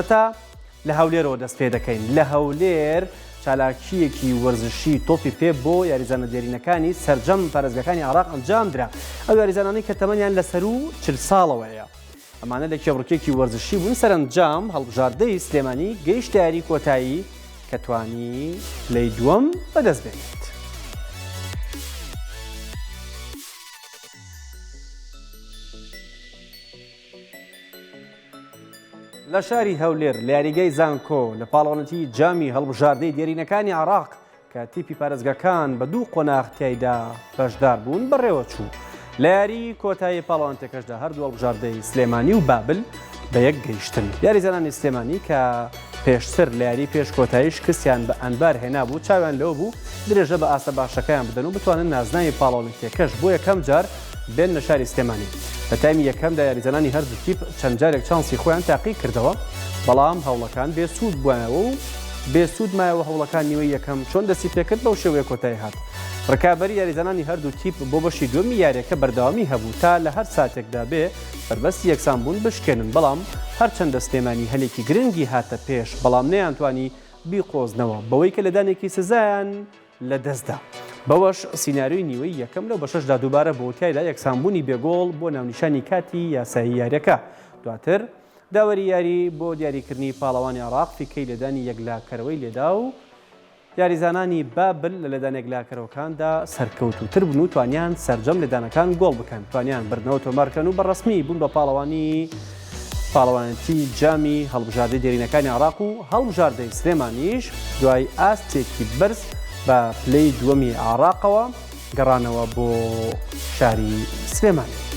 هەتا لە هەولێرەوە دەست پێ دەکەین لە هەولێر چالاکیەکی وەرزشی تۆپی پێ بۆ یاریزانە دێرینەکانی سەرجەم پارێزگاکانی عێراق ئەنجامدرا ئەو یاریزانانەی کە تەمەنیان لەسەر و 40 ساڵەوەیە ئەمانە لە کێبڕکێکی وەرزشی بوون سەرنجام هەڵبژاردەی سلێمانی گەیشتە یاری کۆتایی کە توانی پلەی دووەم بەدەست بێنێت. لە شاری هەولێر لە یاریگەی زانکۆ لە پاڵەوانەتی جامی هەڵبژاردەی دێرینەکانی عێراق کە تیپی پارێزگاکان بە دوو قۆناغ تایدا بەشدار بوون بەڕێوە چوو. لە یاری کۆتایی پاڵەوانتێکەشدا هەردوو هەڵبژاردەی سلێمانی و بابل بە یەک گەیشتن. یاریزانانی سلێمانی کە پێشتر لە یاری پێش کۆتایی شکستیان بە ئەنبار هێنابوو چاویان لەوە بوو درێژە بە ئاسە باشەکەیان بدەن و بتوانن نازناوی پاڵەوانتێکەش بۆ یەکەم جار بێن لە شاری سلێمانی. لە تایمی یەکەمدا یاریزانانی هەردوو تیپ چەند جارێک چانسی خۆیان تاقی کردەوە بەڵام هەوڵەکان بێسوود بووایەوە و بێسوود مایەوە هەوڵەکان نیوەی یەکەم چۆن دەستی پێکرد بەو شێوەیە کۆتایی هات. ڕکابەری یاریزانانی هەردوو تیپ بۆ بەشی دووەمی یاریەکە بەردەوامی هەبوو تا لە هەر ساتێکدا بێ بربەستی یەکسان بوون بشکێنن بەڵام هەرچەندە سلێمانی هەلێکی گرنگی هاتە پێش بەڵام نەیانتوانی بیقۆزنەوە بەوەی کە لە دانێکی سزایان لە دەستدا. بەوەش سیناریۆی نیوەی یەکەم لەو بەشەشدا دووبارە بۆ تایدا یەکسانبوونی بێگۆڵ بۆ ناونیشانی کاتی یاسایی یاریەکە. دواتر داوەری یاری بۆ دیاریکردنی پاڵەوانی عێراق فیکەی لەدانی یەکلاکەرەوەی لێدا و یاریزانانی بابل لە لەدان یەکلاکەرەوەکاندا سەرکەوتوتر بوون و توانیان سەرجەم لەدانەکان گۆڵ بکەن توانیان بردنەوە تۆمارکەن و بەڕەسمی بوون بە پاڵەوانەتی جامی هەڵبژاردەی دێرینەکانی عێراق و هەڵبژاردەی سلێمانیش دوای ئاستێکی بەرز بە پلەی دووەمی عێراقەوە گەڕانەوە بۆ شاری سلێمانی.